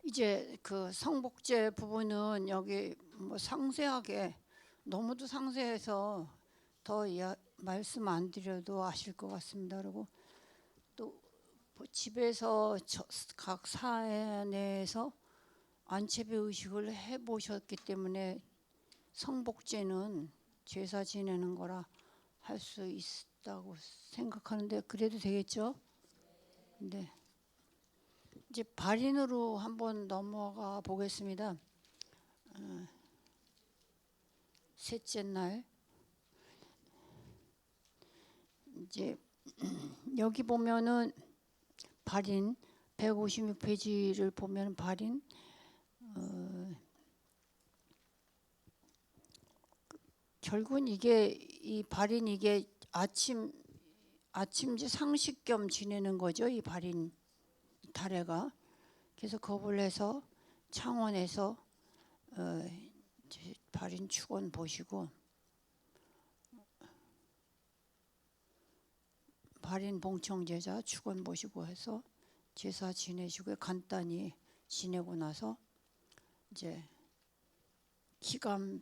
이제 그 성복제 부분은 여기 뭐 상세하게 너무도 상세해서 더 말씀 안 드려도 아실 것 같습니다. 그리고 또 뭐 집에서 각 사내에서 안채배 의식을 해보셨기 때문에 성복제는 제사 지내는 거라 할 수 있다고 생각하는데 그래도 되겠죠? 네. 이제 발인으로 한번 넘어가 보겠습니다. 셋째 날 이제 여기 보면은 발인 156페이지를 보면 발인 결국은 이게 이 발인 이게 아침지 상식 겸 지내는 거죠. 이 발인 달해가. 그래서 겁을 해서 창원에서 발인 축원 보시고 발인 봉청제자 축원 보시고 해서 제사 지내시고 간단히 지내고 나서 이제 기감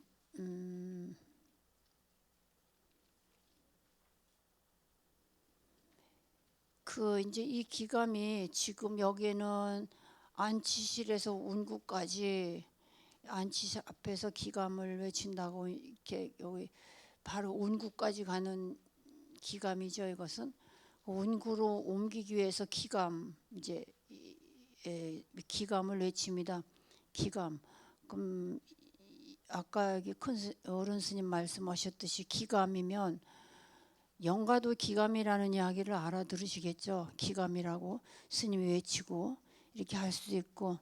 그 이제 이 기감이 지금 여기는 안치실에서 운구까지 안치실 앞에서 기감을 외친다고 이렇게 여기 바로 운구까지 가는 기감이죠. 이것은 운구로 옮기기 위해서 기감 이제 기감을 외칩니다. 기감. 그럼 아까 여기 큰 어른 스님 말씀하셨듯이 기감이면 영가도 기감이라는 이야기를 알아들으시겠죠. 기감이라고 스님이 외치고 이렇게 할 수도 있고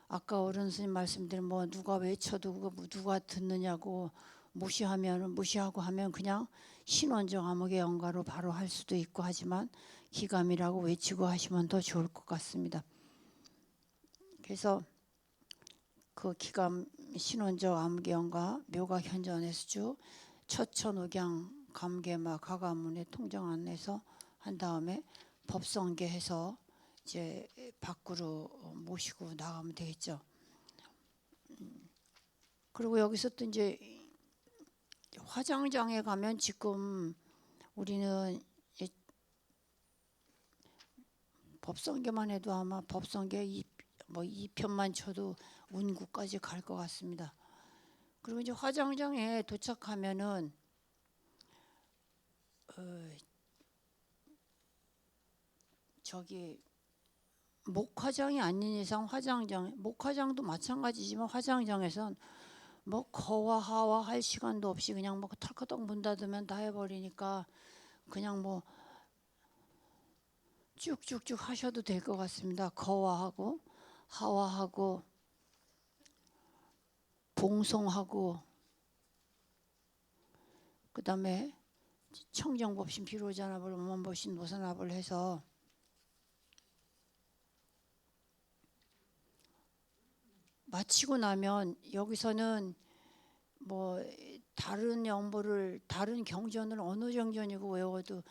아까 어른 스님 말씀대로 뭐 누가 외쳐도 누가 듣느냐고 무시하고 하면 그냥 신원적 암흑의 영가로 바로 할 수도 있고 하지만 기감이라고 외치고 하시면 더 좋을 것 같습니다. 그래서 그 기감 신원적 암흑의 영가 묘가 현전해수주 처천옥양 감개마 가가문에 통정 안내서 한 다음에 법성계해서 이제 밖으로 모시고 나가면 되겠죠. 그리고 여기서 또 이제 화장장에 가면 지금 우리는 법성계만 해도 아마 법성계 뭐 2편만 쳐도 운구까지 갈 것 같습니다. 그리고 이제 화장장에 도착하면은 저기 목화장이 아닌 이상 목화장도 마찬가지지만 화장장에선 뭐 거와 하와 할 시간도 없이 그냥 뭐 털커덕 문 닫으면 다 해버리니까 그냥 뭐 쭉쭉쭉 하셔도 될 것 같습니다. 거와하고 하와하고 봉송하고 그 다음에 청정법신 비로자납을 원법신 노선납을 해서 마치고 나면 여기서는 뭐 다른 영보를 다른 경전을 어느 경전이고 외워도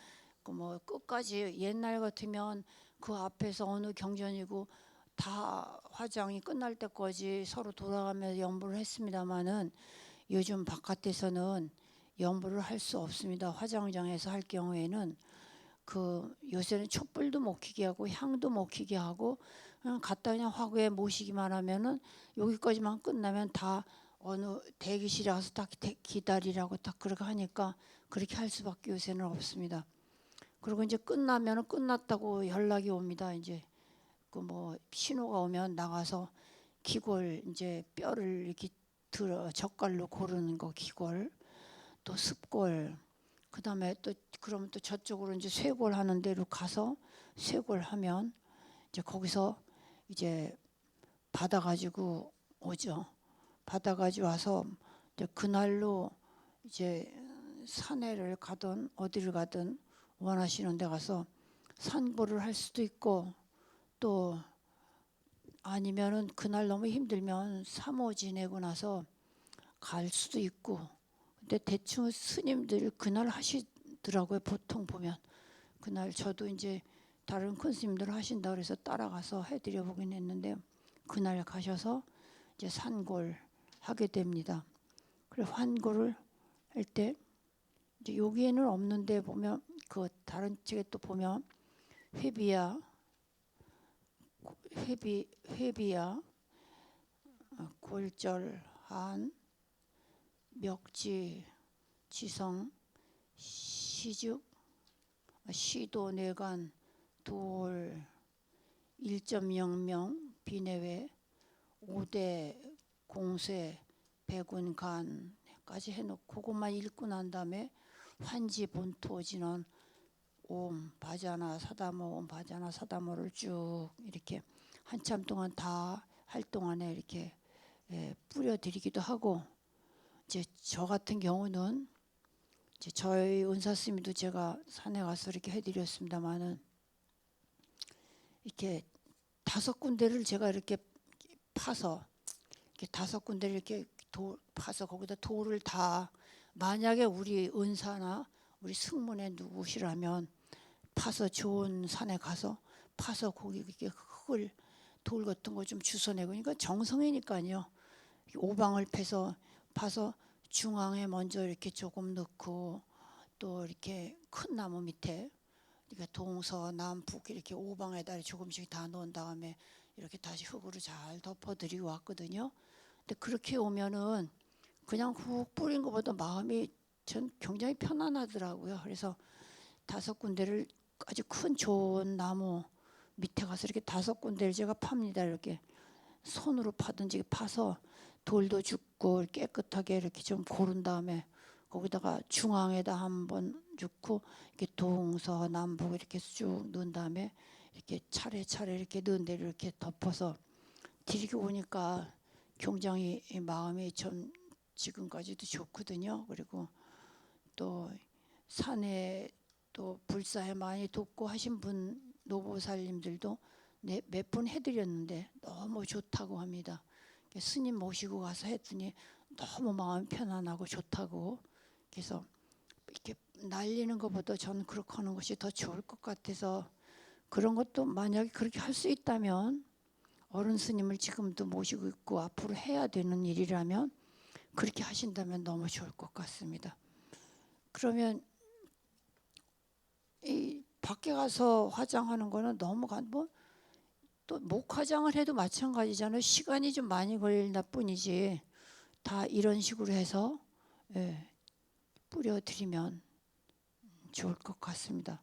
그 뭐 끝까지 옛날 같으면 그 앞에서 어느 경전이고 다 화장이 끝날 때까지 서로 돌아가면서 연보를 했습니다마는 요즘 바깥에서는 연보를 할 수 없습니다. 화장장에서 할 경우에는 그 요새는 촛불도 못 켜게 하고 향도 못 켜게 하고 그냥 갖다 그냥 화구에 모시기만 하면은 여기까지만 끝나면 다 어느 대기실에 가서 딱 기다리라고 딱 그렇게 하니까 그렇게 할 수밖에 요새는 없습니다. 그리고 이제 끝나면은 끝났다고 연락이 옵니다. 이제 그 뭐 신호가 오면 나가서 기골 이제 뼈를 이렇게 들어 젓갈로 고르는 거 기골 또 습골 그다음에 또 그러면 또 저쪽으로 이제 쇄골 하는 데로 가서 쇄골 하면 이제 거기서 이제 받아가지고 오죠. 받아가지고 와서 이제 그날로 이제 산에를 가든 어디를 가든 원하시는 데 가서 산보를 할 수도 있고 또 아니면은 그날 너무 힘들면 3호 지내고 나서 갈 수도 있고 근데 대충 스님들 그날 하시더라고요. 보통 보면 그날 저도 이제 다른 큰 스님들 하신다 그래서 따라가서 해드려 보긴 했는데 그날 가셔서 이제 산골 하게 됩니다. 그래 환골을 할 때 이제 여기에는 없는데 보면 그 다른 책에 또 보면 회비야 회비야 골절한 멱지 지성 시죽 시도내간 돌 1.0명 비내외 5대 공세 백운간까지 해놓고 그것만 읽고 난 다음에 환지 본토 진원 옴 바자나 사다모 옴 바자나 사다모를 쭉 이렇게 한참 동안 다 할 동안에 이렇게 뿌려드리기도 하고, 이제 저 같은 경우는 이제 저희 은사 스님도 제가 산에 가서 이렇게 해드렸습니다만은 이렇게 5군데를 제가 이렇게 파서 이렇게 5군데를 이렇게 파서 거기다 돌을 다, 만약에 우리 은사나 우리 승문에 누구시라면 파서 좋은 산에 가서 파서 거기 이렇게 흙을 돌 같은 거 좀 주워내고, 그러니까 정성이니까요. 오방을 파서 중앙에 먼저 이렇게 조금 넣고 또 이렇게 큰 나무 밑에 이렇게 동서 남북 이렇게 오방에다 조금씩 다 넣은 다음에 이렇게 다시 흙으로 잘 덮어드리고 왔거든요. 근데 그렇게 오면은 그냥 훅 뿌린 것보다 마음이 전 굉장히 편안하더라고요. 그래서 5군데를 아주 큰 좋은 나무 밑에 가서 이렇게 5군데를 제가 팝니다. 이렇게 손으로 파든지 파서 돌도 줍고 깨끗하게 이렇게 좀 고른 다음에 거기다가 중앙에다 한번 줍고 이렇게 동서남북 이렇게 쭉 넣은 다음에 이렇게 차례차례 이렇게 넣은 데를 이렇게 덮어서 드리고 오니까 굉장히 마음이 좀 지금까지도 좋거든요. 그리고 또 산에 또 불사에 많이 돕고 하신 분 노보살님들도 몇 분 해드렸는데 너무 좋다고 합니다. 스님 모시고 가서 했더니 너무 마음 편안하고 좋다고. 그래서 이렇게 날리는 것보다 저는 그렇게 하는 것이 더 좋을 것 같아서, 그런 것도 만약에 그렇게 할 수 있다면 어른 스님을 지금도 모시고 있고 앞으로 해야 되는 일이라면 그렇게 하신다면 너무 좋을 것 같습니다. 그러면 이 밖에 가서 화장하는 거는 너무 또 목화장을 해도 마찬가지잖아요. 시간이 좀 많이 걸린다 뿐이지 다 이런 식으로 해서 뿌려드리면 좋을 것 같습니다.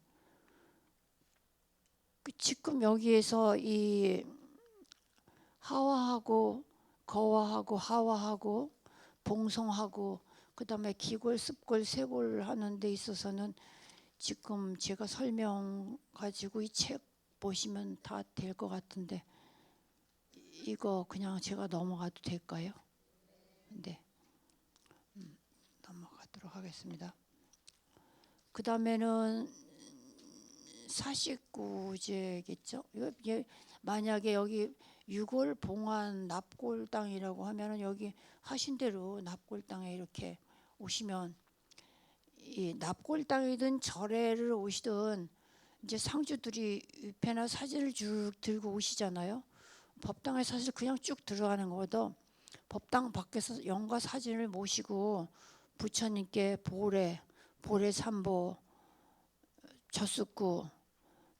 지금 여기에서 이 하와하고 거와하고 하와하고 봉송하고 그다음에 기골, 습골, 쇄골 하는 데 있어서는 지금 제가 설명 가지고 이 책 보시면 다 될 것 같은데 이거 그냥 제가 넘어가도 될까요? 네, 넘어가도록 하겠습니다. 그 다음에는 사십구제겠죠. 이게 만약에 여기 유골 봉안 납골 땅이라고 하면은 여기 하신 대로 납골 땅에 이렇게 오시면 이 납골 땅이든 절에를 오시든 이제 상주들이 위패나 사진을 쭉 들고 오시잖아요. 법당에 사실 그냥 쭉 들어가는 것보다 법당 밖에서 영가 사진을 모시고 부처님께 보례 삼보 젖숫고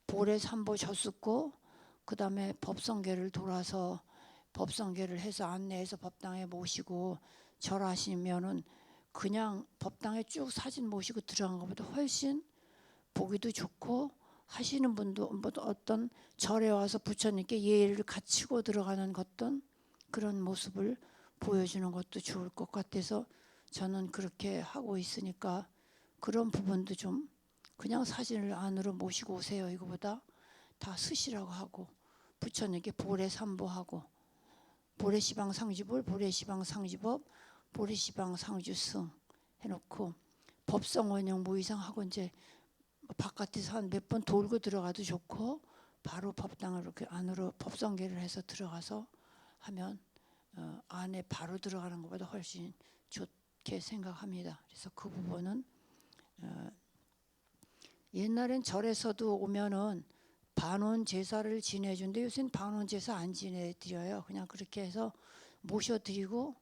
보례 삼보 젖숫고 그 다음에 법성계를 돌아서 법성계를 해서 안내해서 법당에 모시고 절하시면은 그냥 법당에 쭉 사진 모시고 들어간 것보다 훨씬 보기도 좋고, 하시는 분도 어떤 절에 와서 부처님께 예의를 갖추고 들어가는 어떤 그런 모습을 보여주는 것도 좋을 것 같아서 저는 그렇게 하고 있으니까 그런 부분도 좀 그냥 사진을 안으로 모시고 오세요. 이거보다 다 쓰시라고 하고 부처님께 보례 삼보하고 보례시방 상주불, 보례시방 상주법, 보례시방 상주승 해놓고 법성원영 모의상하고 이제 바깥에서 한 몇 번 돌고 들어가도 좋고 바로 법당을 이렇게 안으로 법성계를 해서 들어가서 하면 안에 바로 들어가는 것보다 훨씬 좋게 생각합니다. 그래서 그 부분은 옛날엔 절에서도 오면은 반원 제사를 지내준데 요새는 반원 제사 안 지내드려요. 그냥 그렇게 해서 모셔드리고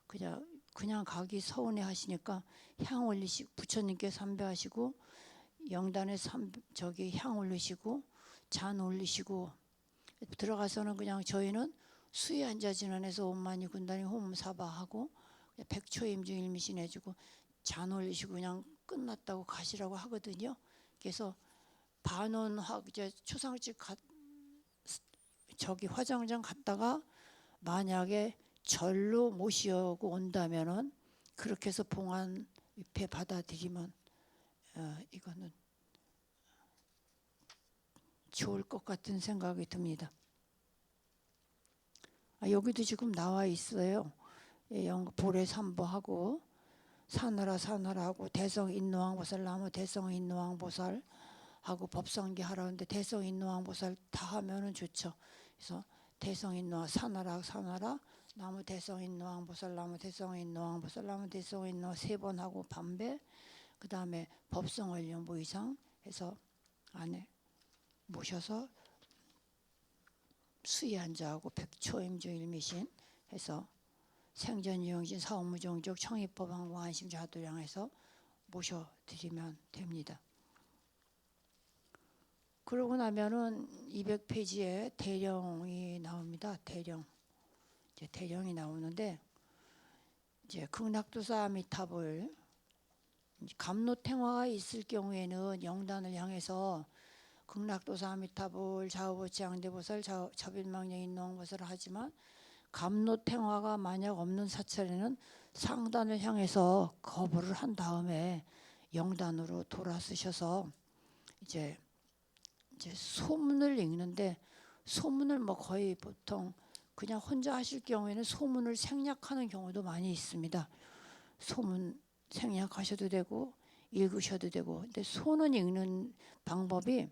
그냥 가기 서운해 하시니까 향 올리시고 부처님께 삼배하시고 영단에 향 올리시고 잔 올리시고 들어가서는 그냥 저희는 수의 한자진원에서 온만이 군단이 홈사바하고 백초임중 일미신 해주고 잔 올리시고 그냥 끝났다고 가시라고 하거든요. 그래서 반원학 이제 초상집 화장장 갔다가 만약에 절로 모시고 온다면은 그렇게 해서 봉안 위패 받아들이면 이거는 좋을 것 같은 생각이 듭니다. 여기도 지금 나와 있어요. 보례 삼보하고 사나라 하고 대성인노왕보살 나무 대성인노왕보살 하고 법성기 하라는데 대성인노왕보살 다 하면은 좋죠. 그래서 대성인노왕 사나라 나무 대성인노왕보살 나무 대성인노왕보살 나무 대성인노 3번 하고 반배 그 다음에 법성원령 이상 해서 안에 모셔서 수의한자하고 백초임중 일미신 해서 생전유영진 사업무종족 청입법항공 안심자도량해서 모셔드리면 됩니다. 그러고 나면은 200페이지에 대령이 나옵니다. 대령이 나오는데 이제 극락도사 아미타불 감로탱화가 있을 경우에는 영단을 향해서 극락도사 아미타불 좌우보치양대보살 자빌망령인노왕보살을 하지만 감로탱화가 만약 없는 사찰에는 상단을 향해서 거부를 한 다음에 영단으로 돌아서셔서 이제 소문을 읽는데 소문을 거의 보통 그냥 혼자 하실 경우에는 소문을 생략하는 경우도 많이 있습니다. 소문 생략하셔도 되고 읽으셔도 되고 근데 소는 읽는 방법이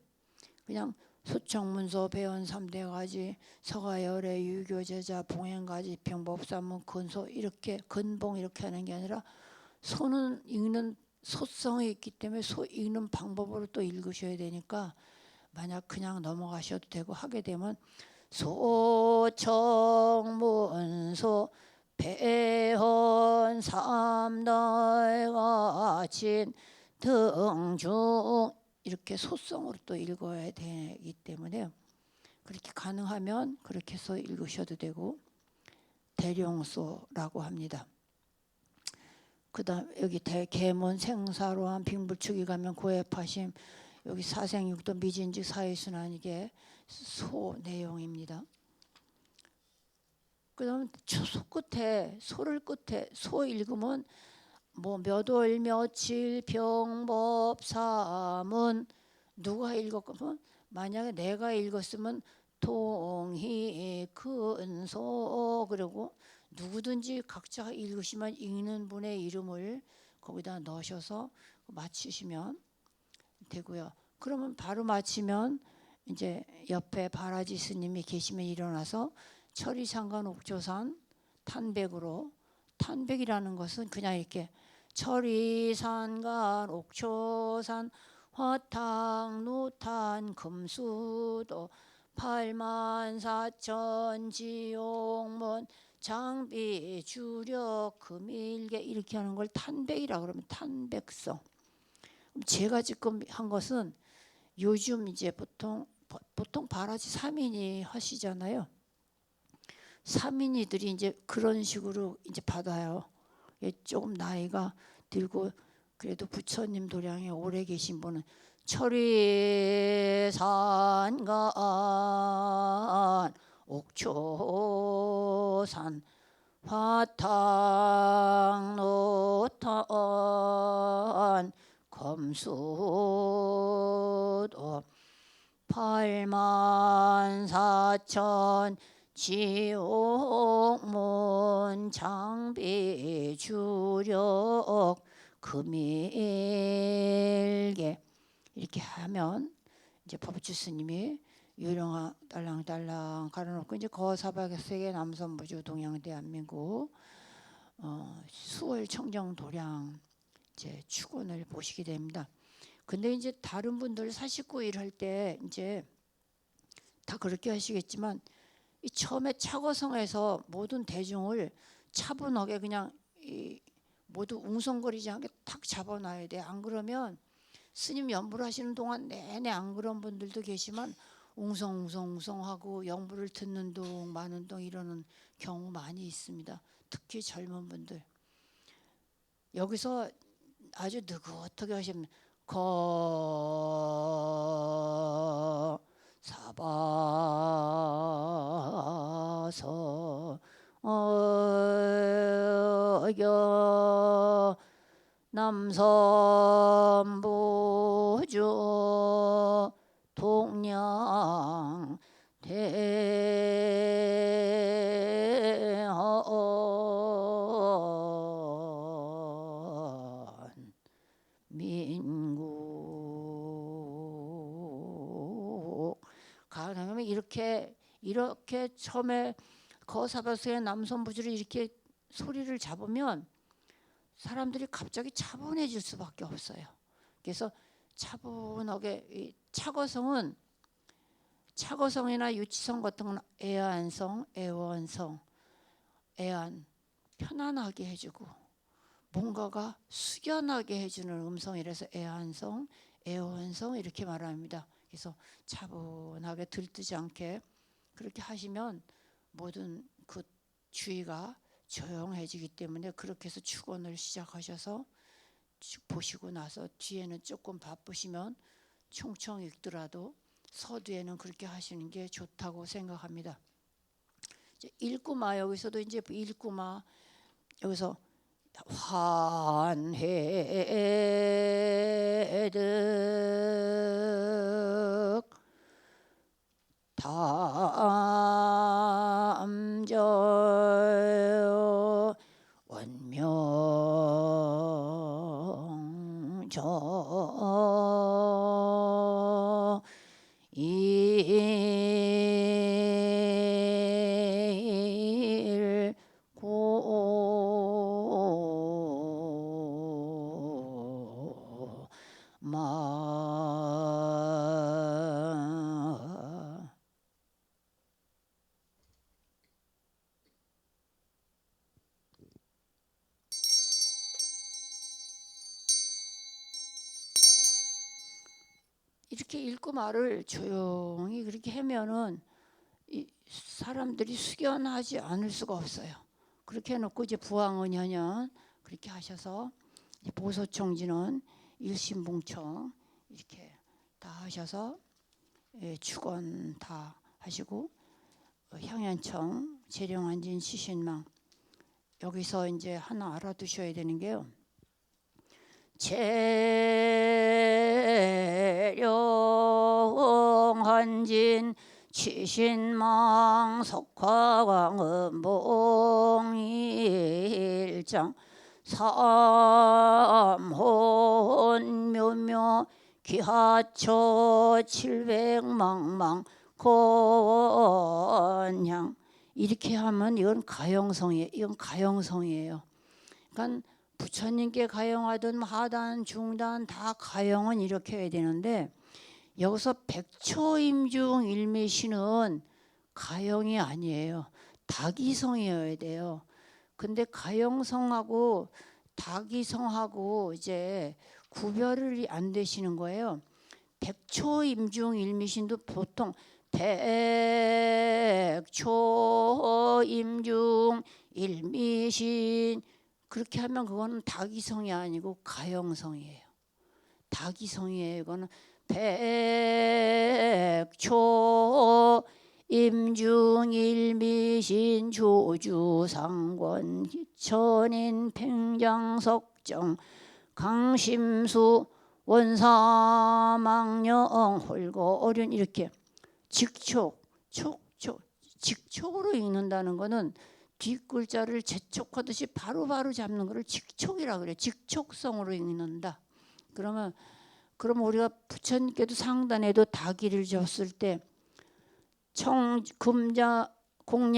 그냥 소청문서 배원 3대가지 서가열애 유교제자 봉행가지 병법사문 근소 이렇게 근봉 이렇게 하는 게 아니라 소는 읽는 소성이 있기 때문에 소 읽는 방법으로 또 읽으셔야 되니까 만약 그냥 넘어가셔도 되고 하게 되면 소청문소 배원 3대가진 등중 이렇게 소성으로 또 읽어야 되기 때문에 그렇게 가능하면 그렇게 해서 읽으셔도 되고 대령소라고 합니다. 그 다음 여기 대개문 생사로한 빙불축이 가면 고해파심 여기 사생육도 미진직 사회순환 이게 소 내용입니다. 그 다음 소를 끝에 소 읽으면 몇월 며칠 병법 사문 누가 읽었으면 만약에 내가 읽었으면 동희 근소 그리고 누구든지 각자 읽으시면 읽는 분의 이름을 거기다 넣으셔서 맞추시면 되고요. 그러면 바로 맞히면 이제 옆에 바라지 스님이 계시면 일어나서 철이상간 옥조산 탄백으로 탄백이라는 것은 그냥 이렇게 철이산간 옥초산 화탕 노탄 금수도 84,000 지옥문 장비 주력 금일계 이렇게 하는 걸 탄백이라고 그러면 탄백성. 제가 지금 한 것은 요즘 이제 보통 바라지 3인이 하시잖아요. 3인이들이 이제 그런 식으로 이제 받아요. 조금 나이가 들고 그래도 부처님 도량에 오래 계신 분은 철이산간 옥초산 화탕 노탄 검수도 84,000 지옥문 장비 주력 금일계 이렇게 하면 이제 법주 스님이 유령아 딸랑딸랑 가려놓고 이제 거사박세계 남선부주 동양 대한민국 수월 청정 도량 이제 축원을 보시게 됩니다. 근데 이제 다른 분들 49일 할 때 이제 다 그렇게 하시겠지만 이 처음에 차거성에서 모든 대중을 차분하게 그냥 모두 웅성거리지 않게 탁 잡아놔야 돼. 안 그러면 스님 연불 하시는 동안 내내 안 그런 분들도 계시만 웅성웅성웅성하고 연불을 듣는 동 마는 동 이러는 경우 많이 있습니다. 특히 젊은 분들. 여기서 아주 느긋하게 하시면 거 사바서 어여 남선부주 동양 대헌 민국 가능하면 이렇게 처음에 거사바서의 남선부주를 이렇게 소리를 잡으면 사람들이 갑자기 차분해질 수밖에 없어요. 그래서 차분하게 이 차거성이나 유치성 같은 건 애안성, 애원성, 애안 편안하게 해주고 뭔가가 숙연하게 해주는 음성이라서 애안성, 애원성 이렇게 말합니다. 그래서 차분하게 들뜨지 않게 그렇게 하시면 모든 그 주의가 조용해지기 때문에 그렇게 해서 축원을 시작하셔서 보시고 나서 뒤에는 조금 바쁘시면 총총 읽더라도 서두에는 그렇게 하시는 게 좋다고 생각합니다. 이제 일구마 여기서도 이제 일구마 여기서 환회득 담저 원명저 이렇게 읽고 말을 조용히 그렇게 하면은 이 사람들이 숙연하지 않을 수가 없어요. 그렇게 해놓고 이제 부왕은현현 그렇게 하셔서 보소청진은 일심봉청 이렇게 다 하셔서 축원 다 하시고 향연청 재령한진 시신망 여기서 이제 하나 알아두셔야 되는 게요. 재령한진 치신망 석화광음봉일장 삼혼 묘묘 기하초 700망망 건향 이렇게 하면 이건 가영성이에요. 그러니까 부처님께 가영하든 하단 중단 다 가영은 이렇게 해야 되는데 여기서 백초임중 일미시는 가영이 아니에요. 다기성이어야 돼요. 근데 가영성하고 다기성하고 이제 구별이 안 되시는 거예요. 백초임중 일미신도 보통 백초임중 일미신 그렇게 하면 그거는 다기성이 아니고 가영성이에요. 다기성이에요. 이거는 백초 임중일미신 조주상권 천인 팽장석정 강심수 원사망령 홀거어륜 이렇게 직촉으로 읽는다는 거는 뒷글자를 재촉하듯이 바로바로 잡는 것을 직촉이라고 그래요. 직촉성으로 읽는다. 그럼 우리가 부처님께도 상단에도 다기를 줬을 때 금자 공양시방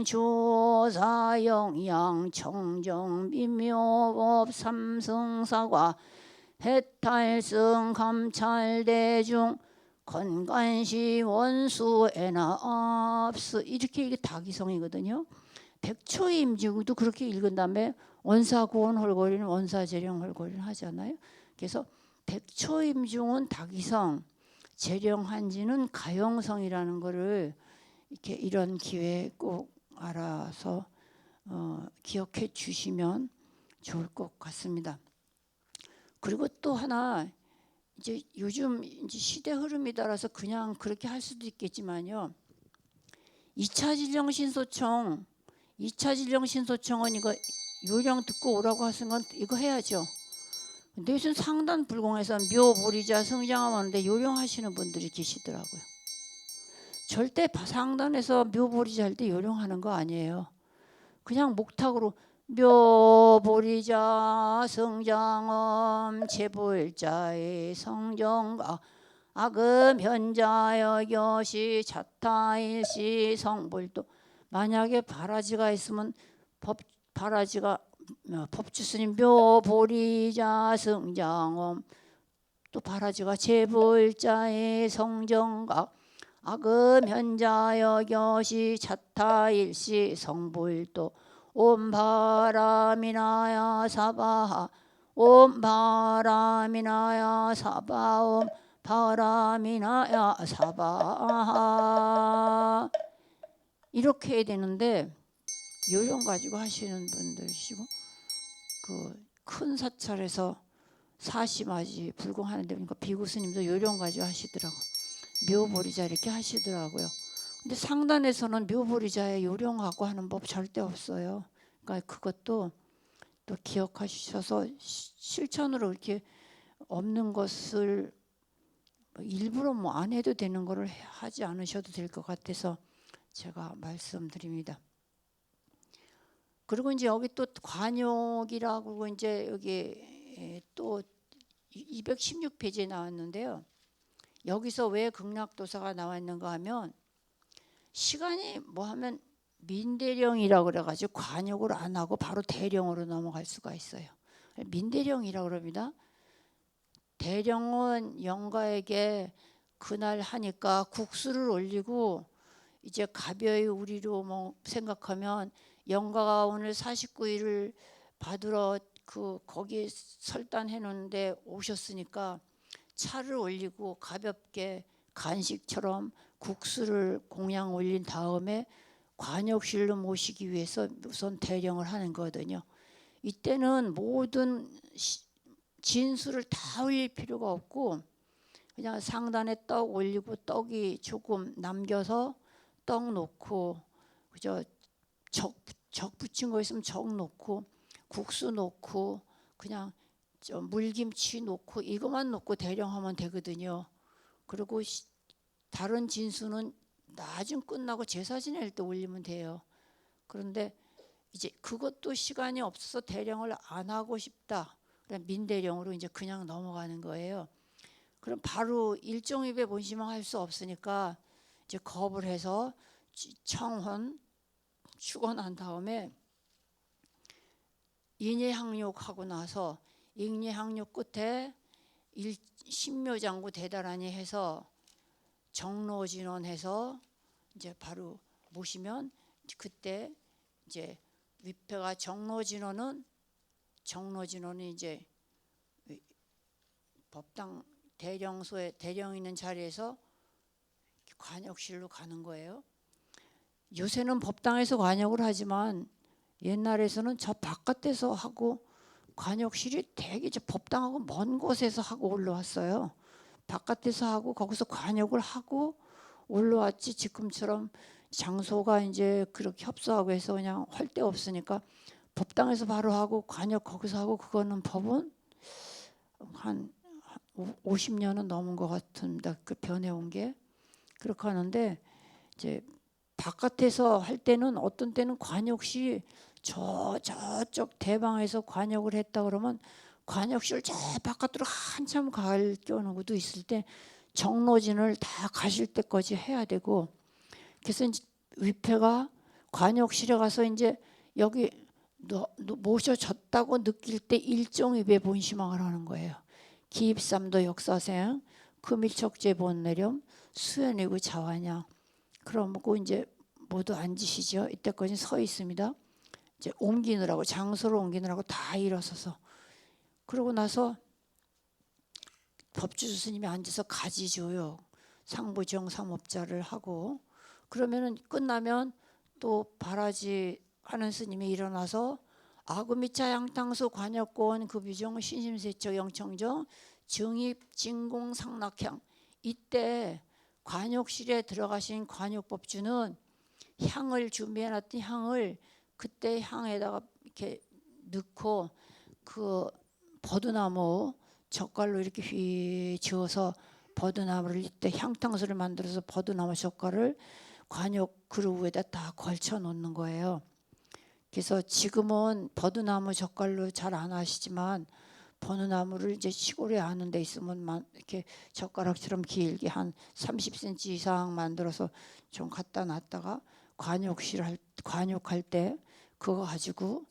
조사영양 청정 미묘법 삼승사과 해탈승 감찰대중 건간시 원수에나 없스 이렇게 이게 다기성이거든요. 백초임지구도 그렇게 읽은 다음에 원사구원 헐거리는 원사재령 헐거리는 하잖아요. 그래서 백초임중은 다기성, 재령한지는 가용성이라는 거를 이렇게 이런 기회에 꼭 알아서 기억해 주시면 좋을 것 같습니다. 그리고 또 하나 이제 요즘 이제 시대 흐름에 따라서 그냥 그렇게 할 수도 있겠지만요. 2차 진령 신소청 2차 진령 신소청은 이거 요령 듣고 오라고 하신 건 이거 해야죠. 근데 요즘 상단 불공에서 묘보리자 성장함 하는데 요령하시는 분들이 계시더라고요. 절대 상단에서 묘보리자 할 때 요령하는 거 아니에요. 그냥 목탁으로 묘보리자 성장엄 제보일자의 성정가 악음 현자여 여시 자타일시 성불도 만약에 바라지가 있으면 바라지가 법주스님 묘보리자 성장엄 또 바라지가 제보일자의 성정각 악음 현자여 여시 자타일시 성불도 옴 바람이나야 사바하 옴 바람이나야 사바 옴 바람이나야 사바하 이렇게 해야 되는데 요령 가지고 하시는 분들이시고 그 큰 사찰에서 사시마지 불공하는데 보니까 비구스님도 요령 가지고 하시더라고. 묘보리자 이렇게 하시더라고요. 근데 상단에서는 묘보리자의 요령하고 하는 법 절대 없어요. 그러니까 그것도 또 기억하셔서 실천으로 이렇게 없는 것을 일부러 뭐 안 해도 되는 거를 하지 않으셔도 될 것 같아서 제가 말씀드립니다. 그리고 이제 여기 또 관욕이라고 이제 여기 또 216페이지에 나왔는데요. 여기서 왜 극락도사가 나와 있는가 하면 시간이 뭐 하면 민대령이라고 그래가지고 관욕을 안 하고 바로 대령으로 넘어갈 수가 있어요. 민대령이라고 그럽니다. 대령은 영가에게 그날 하니까 국수를 올리고 이제 가벼이 우리로 뭐 생각하면 영가가 오늘 49일을 받으러 거기 설단해 놓는데 오셨으니까 차를 올리고 가볍게 간식처럼 국수를 공양 올린 다음에 관욕실로 모시기 위해서 우선 대령을 하는 거거든요. 이때는 모든 진수를 다 올릴 필요가 없고 그냥 상단에 떡 올리고 떡이 조금 남겨서 떡 놓고 그저 적 붙인 거 있으면 적 놓고 국수 놓고 그냥 물김치 놓고 이것만 놓고 대령하면 되거든요. 그리고 다른 진수는 나중 끝나고 제사 지낼 때 올리면 돼요. 그런데 이제 그것도 시간이 없어서 대령을 안 하고 싶다. 그럼 민대령으로 이제 그냥 넘어가는 거예요. 그럼 바로 일정입에 본심을 할 수 없으니까 이제 겁을 해서 청혼 축원한 다음에 인예항욕하고 나서 인예항욕 끝에 신묘장구 대다라니 해서 정로진원해서 이제 바로 모시면 그때 이제 위패가 정로진원은 이제 법당 대령소에 대령 있는 자리에서 관욕실로 가는 거예요. 요새는 법당에서 관욕을 하지만 옛날에서는 저 바깥에서 하고 관욕실이 되게 저 법당하고 먼 곳에서 하고 올라왔어요. 바깥에서 하고 거기서 관욕을 하고 올라왔지 지금처럼 장소가 이제 그렇게 협소하고 해서 그냥 할 데 없으니까 법당에서 바로 하고 관욕 거기서 하고 그거는 법은 한 50년은 넘은 것 같습니다. 그 변해온 게 그렇게 하는데 이제 바깥에서 할 때는 어떤 때는 관욕실이 저쪽 대방에서 관욕을 했다 그러면 관욕실 저 바깥으로 한참 갈 경우도 있을 때 정로진을 다 가실 때까지 해야 되고 그래서 이제 위패가 관욕실에 가서 이제 여기 모셔졌다고 느낄 때 일정입에 본심왕을 하는 거예요. 기입삼도 역사생 금일척제 본내렴 수연이고 자화냐. 그러고 이제 모두 앉으시죠. 이때까지 서 있습니다. 이제 옮기느라고 장소를 옮기느라고 다 일어서서 그러고 나서 법주주 스님이 앉아서 가지 줘요. 상부정 삼업자를 하고 그러면은 끝나면 또 바라지 하는 스님이 일어나서 아구미차 양탕수 관역권 급유정 신심세척 영청정 증입 진공 상락향. 이때 관욕실에 들어가신 관욕법주는 향을 준비해놨던 향을 그때 향에다가 이렇게 넣고 그 버드나무 젓갈로 이렇게 휘 저어서 버드나무를 이때 향탕수를 만들어서 버드나무 젓갈을 관욕 그릇 위에다 다 걸쳐 놓는 거예요. 그래서 지금은 버드나무 젓갈로 잘 안 하시지만 버드나무를 이제 시골에 아는 데 있으면 이렇게 젓가락처럼 길게 한 30cm 이상 만들어서 좀 갖다 놨다가 관욕할 때 그거 가지고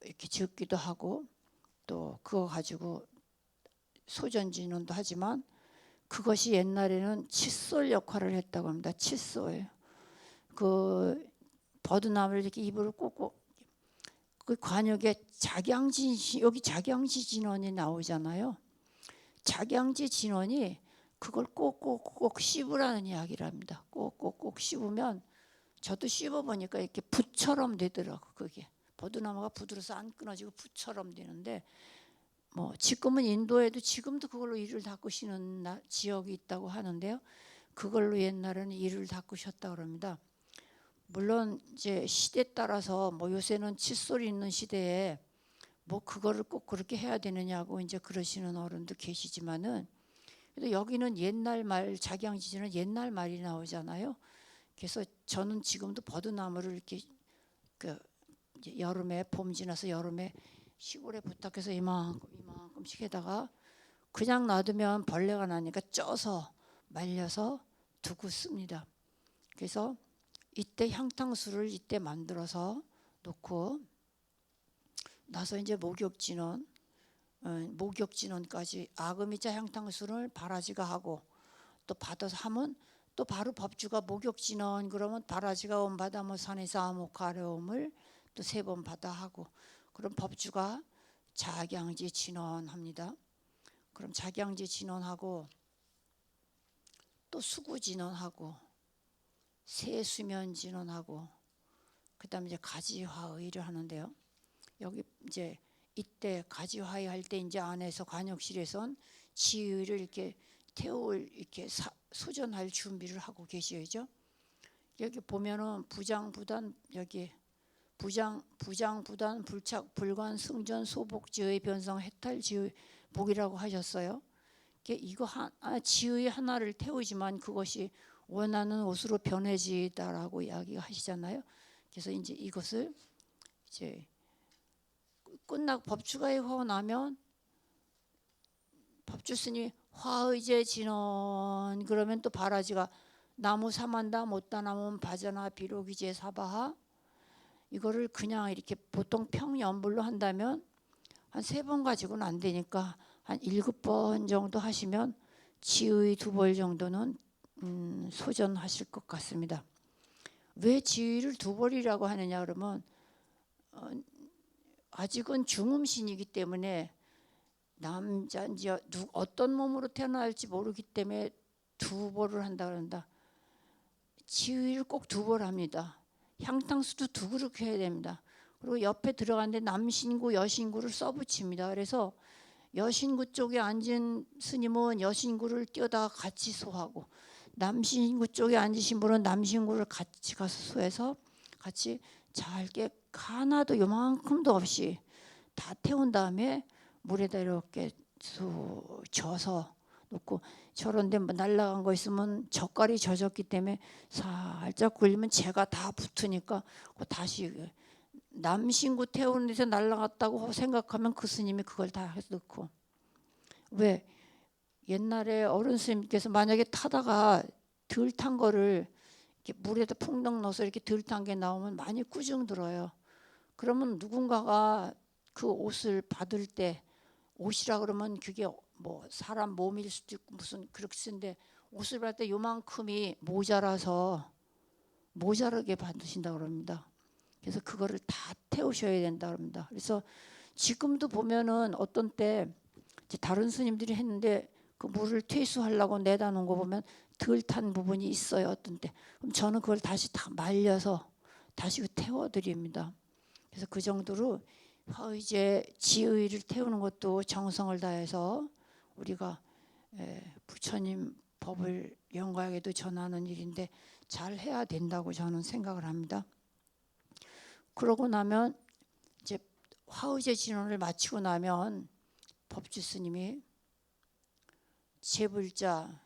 이렇게 적기도 하고 또 그거 가지고 소전진원도 하지만 그것이 옛날에는 칫솔 역할을 했다고 합니다. 칫솔. 그 버드나무를 이렇게 입으로 꽂고 그 관역에 여기 작양지 진원이 나오잖아요. 작양지 진원이 그걸 꼭꼭꼭 씹으라는 이야기를 합니다. 꼭꼭꼭 씹으면 저도 씹어보니까 이렇게 붓처럼 되더라고. 그게 버드나무가 부드러워서 안 끊어지고 붓처럼 되는데 뭐 지금은 인도에도 지금도 그걸로 이를 닦으시는 지역이 있다고 하는데요. 그걸로 옛날에는 이를 닦으셨다고 합니다. 물론 이제 시대 따라서 뭐 요새는 칫솔이 있는 시대에 뭐 그거를 꼭 그렇게 해야 되느냐고 이제 그러시는 어른도 계시지만은 그래도 여기는 옛날 말 작양지는 옛날 말이 나오잖아요. 그래서 저는 지금도 버드나무를 이렇게 그 이제 여름에 봄 지나서 여름에 시골에 부탁해서 이만큼씩 해다가 그냥 놔두면 벌레가 나니까 쪄서 말려서 두고 씁니다. 그래서 이때 향탕수를 이때 만들어서 놓고 나서 이제 목욕진원까지 아금이자 향탕수를 바라지가 하고 또 받아서 하면 또 바로 법주가 목욕진원 그러면 바라지가 원받아 뭐 산에서 아목가려움을 또 3번 받아 하고 그럼 법주가 작양지 진원합니다. 그럼 작양지 진원하고 또 수구 진원하고 세수면 진원하고 그다음에 이제 가지화의를 하는데요. 여기 이제 이때 가지화의 할 때 이제 안에서 관역실에선 지의를 이렇게 태울 이렇게 소전할 준비를 하고 계시죠. 여기 보면은 부장부단 여기 부장부단 불착 불관 승전 소복지의 변성 해탈지의 복이라고 하셨어요. 이거 지의 하나를 태우지만 그것이 원하는 옷으로 변해지다라고 이야기가 하시잖아요. 그래서 이제 이것을 이제 끝나고 법주가 하고 나면 법주스님 화의제 진원 그러면 또 바라지가 나무 사만다 못다 나무는 바자나 비록이제 사바하 이거를 그냥 이렇게 보통 평연불로 한다면 한 3번 가지고는 안 되니까 한 7번 정도 하시면 지의 2벌 정도는 소전하실 것 같습니다. 왜 지의를 2벌이라고 하느냐 그러면 아직은 중음신이기 때문에 남자인지 어떤 몸으로 태어날지 모르기 때문에 2벌을 한다 그런다. 지의를 꼭 2벌 합니다. 향탕수도 2그릇 해야 됩니다. 그리고 옆에 들어가는데 남신구 여신구를 써붙입니다. 그래서 여신구 쪽에 앉은 스님은 여신구를 띄어다가 같이 소하고 남신구 쪽에 앉으신 분은 남신구를 같이 가서 소해서 같이 잘게 하나도 요만큼도 없이 다 태운 다음에 물에다 이렇게 져서 놓고 저런데 뭐 날라간 거 있으면 젓갈이 젖었기 때문에 살짝 굴리면 재가 다 붙으니까 다시 남신구 태우는 데서 날라갔다고 생각하면 그 스님이 그걸 다 해서 넣고 왜 옛날에 어른 스님께서 만약에 타다가 덜 탄 거를 이렇게 물에다 풍덩 넣어서 이렇게 덜 탄 게 나오면 많이 꾸중 들어요. 그러면 누군가가 그 옷을 받을 때 옷이라 그러면 그게 뭐 사람 몸일 수도 있고 무슨 그렇게 쓰는데 옷을 받을 때 요만큼이 모자라게 받으신다고 그럽니다. 그래서 그거를 다 태우셔야 된다 그럽니다. 그래서 지금도 보면은 어떤 때 이제 다른 스님들이 했는데 그 물을 퇴수하려고 내다 놓은 거 보면 덜 탄 부분이 있어요. 어떤 때. 그럼 저는 그걸 다시 다 말려서 다시 태워드립니다. 그래서 그 정도로 화의제 지의를 태우는 것도 정성을 다해서 우리가 부처님 법을 영광에도 전하는 일인데 잘 해야 된다고 저는 생각을 합니다. 그러고 나면 이제 화의제 진언을 마치고 나면 법주 스님이 제불자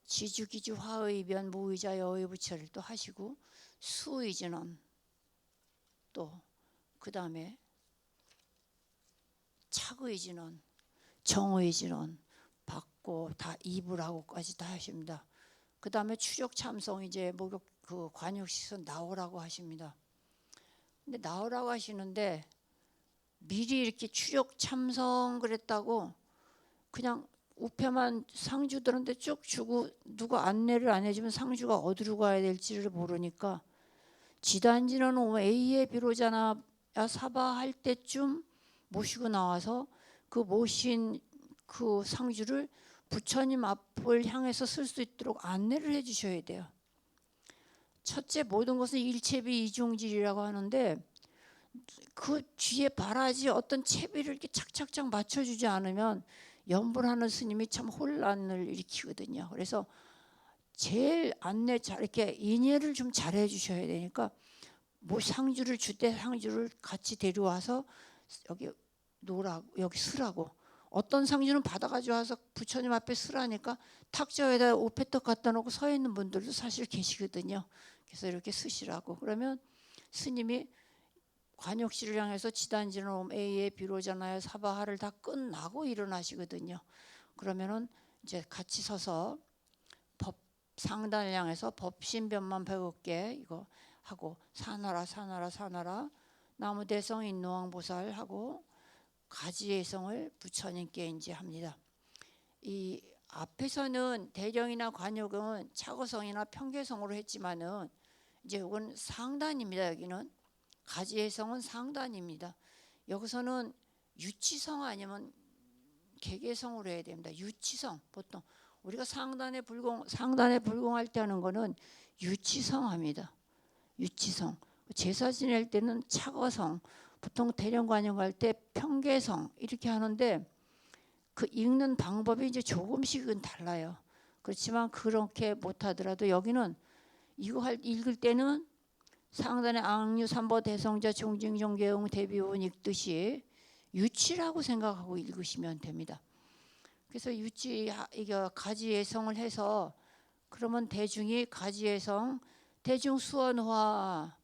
지주기주 화의변 무의자 여의부처를 또 하시고 수의진언 또 그 다음에 착의진언 정의진언 받고 다 입을하고까지 다 하십니다. 그 다음에 추적 참성 이제 목욕 그 관육시선 나오라고 하십니다. 근데 나오라고 하시는데 미리 이렇게 추적 참성 그랬다고 그냥 우편만 상주들한테 쭉 주고 누가 안내를 안 해주면 상주가 어디로 가야 될지를 모르니까 지단지는 오면 A의 비로자나 사바할 때쯤 모시고 나와서 그 모신 그 상주를 부처님 앞을 향해서 쓸 수 있도록 안내를 해주셔야 돼요. 첫째 모든 것은 일체비 이중질이라고 하는데 그 뒤에 바라지 어떤 채비를 이렇게 착착착 맞춰주지 않으면 연불하는 스님이 참 혼란을 일으키거든요. 그래서 제일 안내 잘 이렇게 인예를 좀 잘해 주셔야 되니까 뭐 상주를 주대 상주를 같이 데려와서 여기 놓으라고 여기 쓰라고 어떤 상주는 받아가지고 와서 부처님 앞에 쓰라니까 탁자에다 오페떡 갖다 놓고 서 있는 분들도 사실 계시거든요. 그래서 이렇게 쓰시라고 그러면 스님이 관역실을 향해서 지단지는 A의 비로자나야 사바하를 다 끝나고 일어나시거든요. 그러면은 이제 같이 서서 법 상단을 향해서 법신변만 100개 이거 하고 사나라 사나라 사나라 나무대성 인노왕보살 하고 가지예성을 부처님께 이제 합니다. 이 앞에서는 대령이나 관역은 차거성이나 평계성으로 했지만은 이제 이건 상단입니다. 여기는 가지예성은 상단입니다. 여기서는 유치성 아니면 개계성으로 해야 됩니다. 유치성 보통 우리가 상단에 불공할 때 하는 거는 유치성합니다. 유치성. 제사 지낼 때는 차거성, 보통 대령관용 갈 때 평계성 이렇게 하는데 그 읽는 방법이 이제 조금씩은 달라요. 그렇지만 그렇게 못하더라도 여기는 이거 읽을 때는 상단의 악류 삼보 대성자 종징종계응 대비원 읽듯이 유치라고 생각하고 읽으시면 됩니다. 그래서 유치 이거 가지예성을 해서 그러면 대중이 가지예성 대중수원화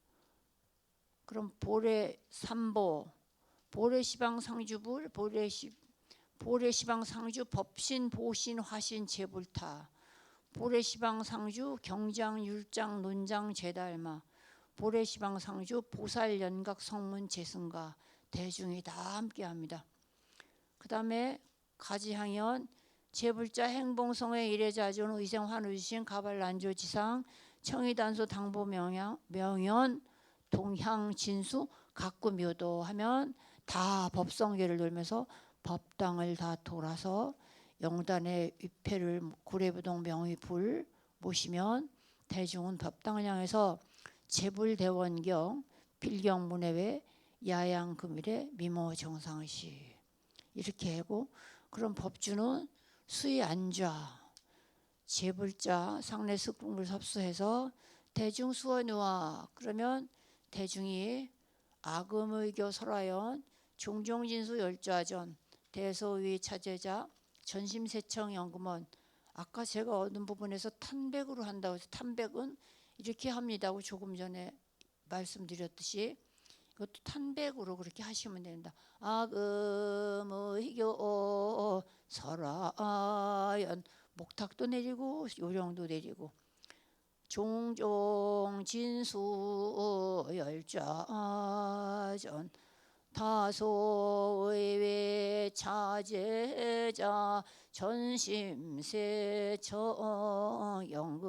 그럼 보례 삼보 보례시방 상주불 보례시방 상주 법신 보신 화신 제불타 보례시방 상주 경장 율장 논장 제달마 보례시방 상주 보살 연각 성문 재승가 대중이 다 함께합니다. 그 다음에 가지향연 제불자 행봉성의 이래자존 의생 환우지신 가발난조지상 청의단소 당보 명연 동향 진수 각구묘도 하면 다 법성계를 돌면서 법당을 다 돌아서 영단의 위패를 고래부동 명의불 모시면 대중은 법당을 향해서 제불대원경 필경문예외 야양금일에 미모정상시 이렇게 하고 그럼 법주는 수에 앉아 제불자 상례습국물 섭수해서 대중수원유화 그러면 대중이 아금의교 설화연 종종진수 열좌전 대소위 차제자 전심세청 연금원 아까 제가 얻은 부분에서 탄백으로 한다고 해서 탄백은 이렇게 합니다고 조금 전에 말씀드렸듯이 이것도 탄백으로 그렇게 하시면 된다. 아금의교 설화연 목탁도 내리고 요령도 내리고 종종 진수 열좌전 다소 의외 차제자 전심세 청영금은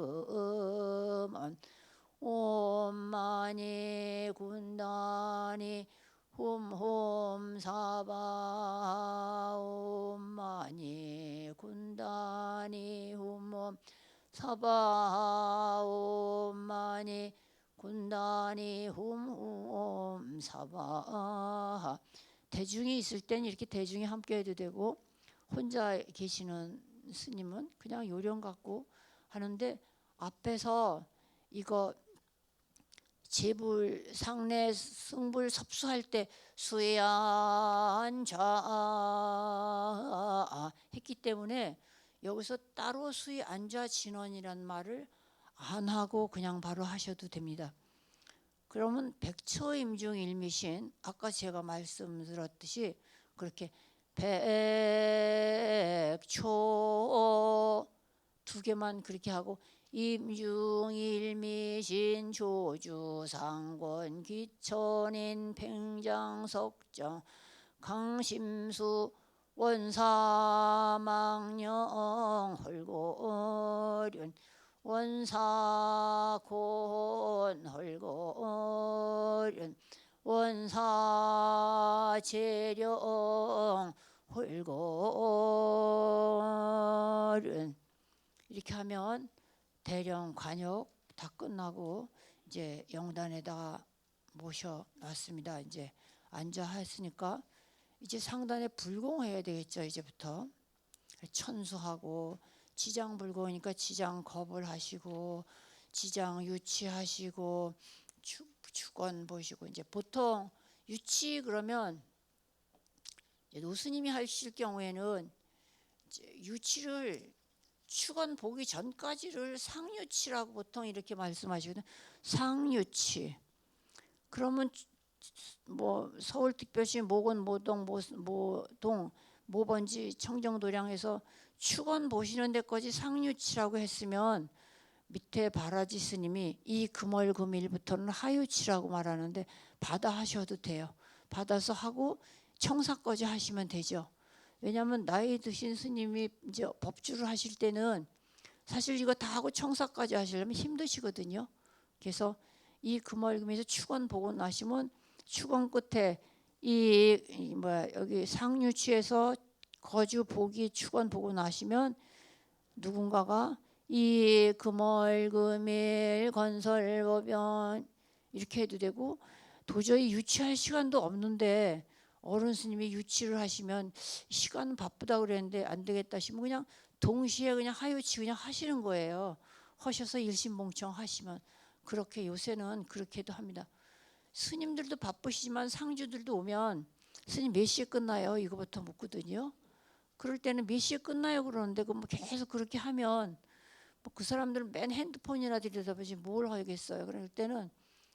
옴마니 군다니 훔훔사바 옴마니 군다니 훔훔사바 옴마니 군다니 훔훔사바. 대중이 있을 땐 이렇게 대중이 함께 해도 되고, 혼자 계시는 스님은 그냥 요령 갖고 하는데, 앞에서 이거 제불 상례 승불 섭수할 때 수의안좌 했기 때문에 여기서 따로 수의안좌 진원이란 말을 안 하고 그냥 바로 하셔도 됩니다. 그러면 백처임중일미신, 아까 제가 말씀드렸듯이 그렇게 백초 두 개만 그렇게 하고, 임중일미신 조주상권 기천인 팽장석정 강심수 원사망령 헐고련 원사곤 헐고련 원사재령 헐고련. 이렇게 하면 대령 관역 다 끝나고 이제 영단에다가 모셔놨습니다. 이제 앉아 했으니까 이제 상단에 불공해야 되겠죠. 이제부터 천수하고, 지장 불공이니까 지장 겁을 하시고, 지장 유치하시고, 축원 보시고. 이제 보통 유치 그러면 노스님이 하실 경우에는 유치를 축원 보기 전까지를 상유치라고 보통 이렇게 말씀하시거든요. 상유치. 그러면 뭐 서울특별시 모건 모동 모동 모번지 청정도량에서 축원 보시는 데까지 상유치라고 했으면, 밑에 바라지 스님이 이 금월금일부터는 하유치라고 말하는데 받아 하셔도 돼요. 받아서 하고 청사까지 하시면 되죠. 왜냐하면 나이 드신 스님이 이제 법주를 하실 때는 사실 이거 다 하고 청사까지 하시려면 힘드시거든요. 그래서 이 금월금에서 축원 보고 나시면 축원 끝에 여기 상유치에서 거주 보기 축원 보고 나시면 누군가가 이 금월금일 건설법연 이렇게 해도 되고, 도저히 유치할 시간도 없는데 어른 스님이 유치를 하시면 시간 바쁘다 그랬는데 안 되겠다 싶으면 그냥 동시에 그냥 하유치 그냥 하시는 거예요. 하셔서 일심봉청 하시면. 그렇게 요새는 그렇게도 합니다. 스님들도 바쁘시지만 상주들도 오면 스님 몇 시에 끝나요? 이거부터 묻거든요. 그럴 때는 몇 시에 끝나요? 그러는데 뭐 계속 그렇게 하면 뭐 그 사람들은 맨 핸드폰이나 들여다보지 뭘 하겠어요. 그럴 때는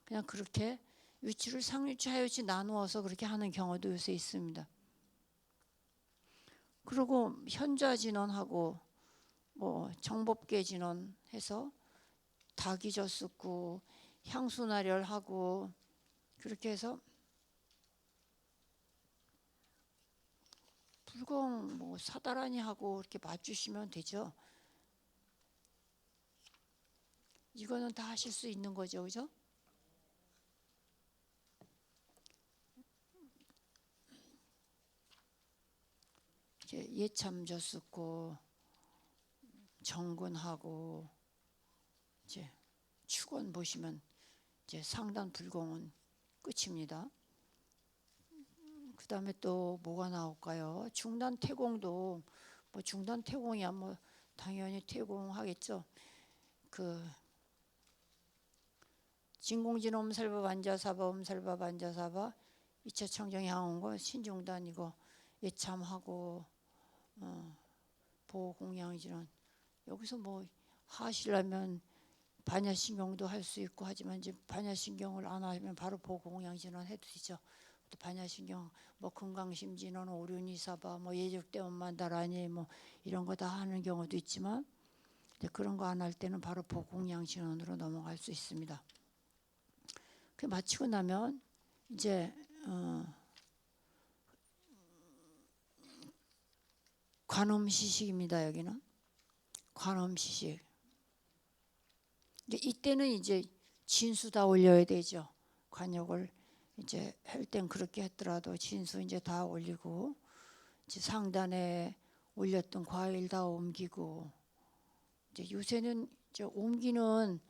그냥 그렇게 유치를 상유치 하유치 나누어서 그렇게 하는 경우도 요새 있습니다. 그리고 현좌 진원하고 뭐 정법계 진원해서 다기저 쓰고 향수나렬하고 그렇게 해서 불공 뭐 사다라니 하고 이렇게 맞추시면 되죠. 이거는 다 하실 수 있는 거죠, 그죠? 이제 예참저 쓰고 정근하고 이제 축원 보시면 이제 상단 불공은 끝입니다. 그 다음에 또 뭐가 나올까요? 중단 태공도 뭐 중단 태공이야 뭐 당연히 태공하겠죠. 그 진공진옴 설법 안자사바 엄설법 안자사바 2차 청정 향원거 신중단 이거 예참하고 보공양진은 여기서 뭐 하시려면 반야신경도 할 수 있고 하지만 이제 반야신경을 안 하면 바로 보공양진은 해도 되죠. 또 반야신경 뭐 금강심진원 오륜이사바 뭐 예적대원만다라니 뭐 이런 거 다 하는 경우도 있지만 그런 거 안 할 때는 바로 보공양진원으로 넘어갈 수 있습니다. 그 마치고 나면 이제 관음시식입니다. 여기는 관음시식. 이때는 이제 진수 다 올려야 되죠. 관역을 이제 할 땐 그렇게 했더라도 진수 이제 다 올리고 이제 상단에 올렸던 과일 다 옮기고 이제 요새는 이제 옮기는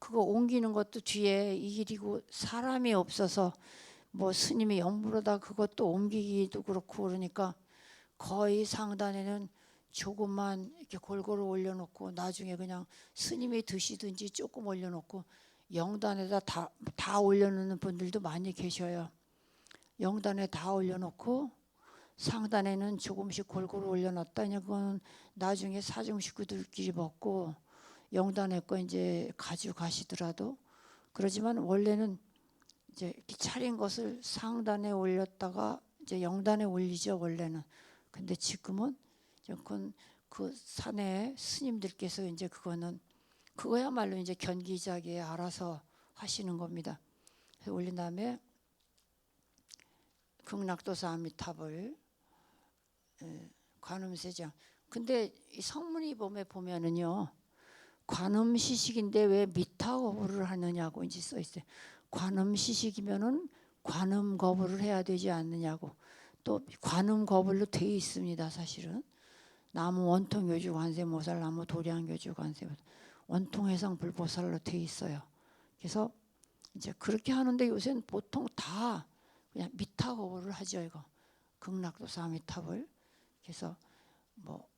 그거 옮기는 것도 뒤에 이 길이고 사람이 없어서 뭐 스님이 영부로다 그것도 옮기기도 그렇고 그러니까 거의 상단에는 조금만 이렇게 골고루 올려놓고 나중에 그냥 스님이 드시든지 조금 올려놓고 영단에다 다 올려놓는 분들도 많이 계셔요. 영단에 다 올려놓고 상단에는 조금씩 골고루 올려놨다. 그건 나중에 사정 식구들끼리 먹고 영단에 거 이제 가져가시더라도 그러지만 원래는 이제 이렇게 차린 것을 상단에 올렸다가 이제 영단에 올리죠 원래는. 근데 지금은 그건 그 산에 스님들께서 이제 그거는 그거야말로 이제 견기자기에 알아서 하시는 겁니다. 올린 다음에 극락도사 아미타불 관음세장. 근데 이 성문이 보면은요 관음시식인데 왜 미타거부를 하느냐고 이제 써 있어요. 관음시식이면은 관음거부를 해야 되지 않느냐고. 또 관음거불로 되어 있습니다. 사실은 나무 원통교주 관세모살, 나무 도량교주 관세모살, 원통해상 불보살로 되어 있어요. 그래서 이제 그렇게 하는데 요새는 보통 다 그냥 미타거부를 하죠. 이거 극락도사 미타불. 그래서 뭐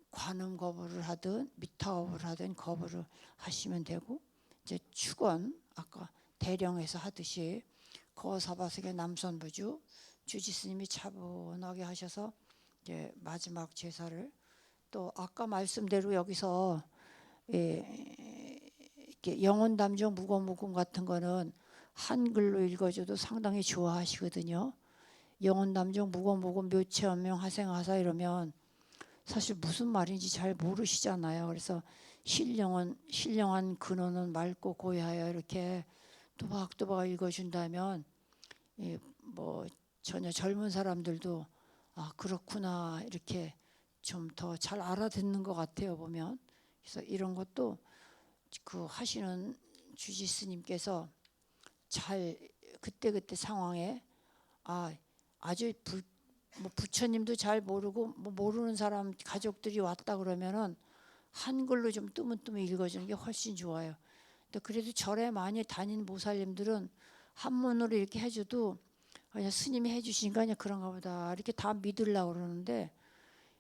관음 거부를 하든 미타 거부를 하든 거부를 하시면 되고 이제 축원 아까 대령에서 하듯이 거사바석의 남선부주 주지스님이 차분하게 하셔서 이제 마지막 제사를 또 아까 말씀대로 여기서 이렇게 영혼담정 무고무금 같은 거는 한글로 읽어줘도 상당히 좋아하시거든요. 영혼담정 무고무금 묘체언명 하생하사 이러면 사실 무슨 말인지 잘 모르시잖아요. 그래서 신령한 근원은 맑고 고야하여 이렇게 또박또박 읽어준다면 뭐 전혀 젊은 사람들도 아 그렇구나 이렇게 좀 더 잘 알아듣는 것 같아요 보면. 그래서 이런 것도 그 하시는 주지스님께서 잘 그때그때 상황에 아주 뭐 부처님도 잘 모르고 뭐 모르는 사람 가족들이 왔다 그러면은 한글로 좀 뜨문뜨문 읽어주는 게 훨씬 좋아요. 근데 그래도 절에 많이 다니는 모살님들은 한문으로 이렇게 해줘도 그냥 스님이 해주시니까 그냥 그런가 보다 이렇게 다 믿으려고 그러는데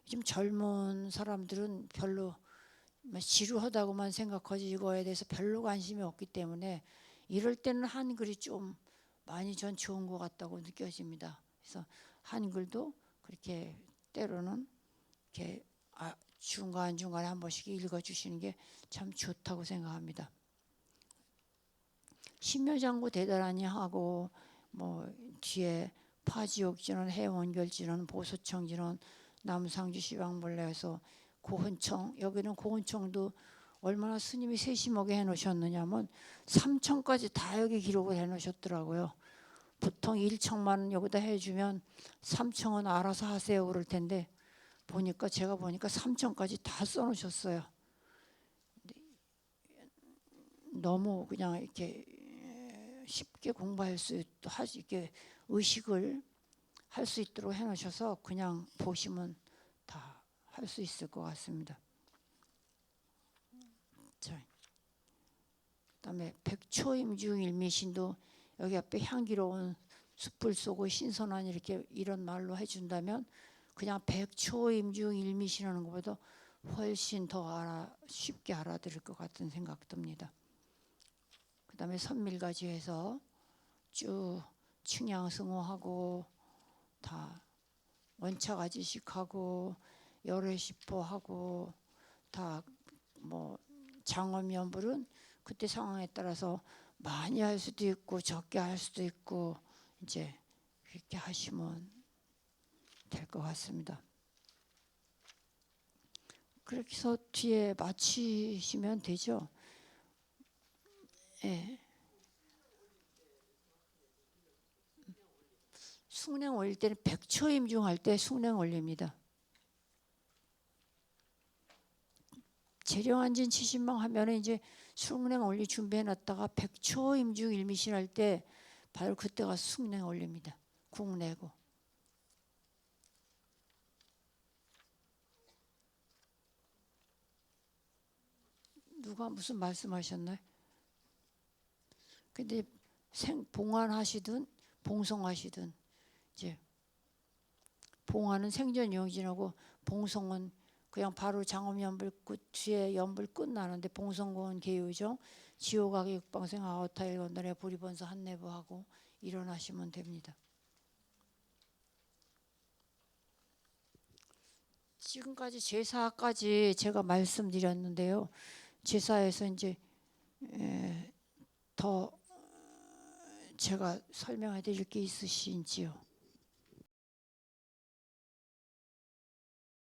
좀 젊은 사람들은 별로 지루하다고만 생각하지 이거에 대해서 별로 관심이 없기 때문에 이럴 때는 한글이 좀 많이 전 좋은 것 같다고 느껴집니다. 그래서 한글도 그렇게 때로는 이렇게 중간중간에 한 번씩 읽어주시는 게 참 좋다고 생각합니다. 신묘장구 대단하니 하고 뭐 뒤에 파지옥진원, 해원결진원, 보소청진원, 남상주 시방벌레에서 고헌청 여기는 고헌청도 얼마나 스님이 세심하게 해놓으셨느냐면 3청까지 다 여기 기록을 해놓으셨더라고요. 보통 1청만 여기다 해주면 3청은 알아서 하세요 그럴 텐데 제가 보니까 3청까지 다 써놓으셨어요. 너무 그냥 이렇게 쉽게 공부할 수 이렇게 의식을 할 수 있도록 해놓으셔서 그냥 보시면 다 할 수 있을 것 같습니다. 자, 그다음에 백초임중 일미신도 여기 앞에 향기로운 숯불 쏘고 신선한 이렇게 이런 말로 해준다면 그냥 백초임중 일미신하는 것보다 훨씬 더 쉽게 알아들을 것 같은 생각 듭니다. 그 다음에 선밀가지 해서 쭉 칭양승호하고 다 원차가지식하고 열애시포하고 다 뭐 장엄연불은 그때 상황에 따라서 많이 할 수도 있고 적게 할 수도 있고 이제 그렇게 하시면 될 것 같습니다. 그렇게 해서 뒤에 마치시면 되죠. 예. 숭냉 올릴 때는 백초임중 할 때 숭냉 올립니다. 재령한진 70망 하면은 이제 숭례 올리 준비해 놨다가 백초 임주 일미신 할 때 바로 그때가 숭례 올립니다. 국내고. 누가 무슨 말씀하셨나요? 근데 봉안하시든 봉송하시든 이제 봉안은 생전 영진하고 봉송은 그냥 바로 장엄연불 끝 뒤에 연불 끝나는데 봉송공은 개유정 지옥악의 육방생 아오타일 건달에 불이번서 한내부하고 일어나시면 됩니다. 지금까지 제사까지 제가 말씀드렸는데요. 제사에서 이제 더 제가 설명해 드릴 게 있으신지요?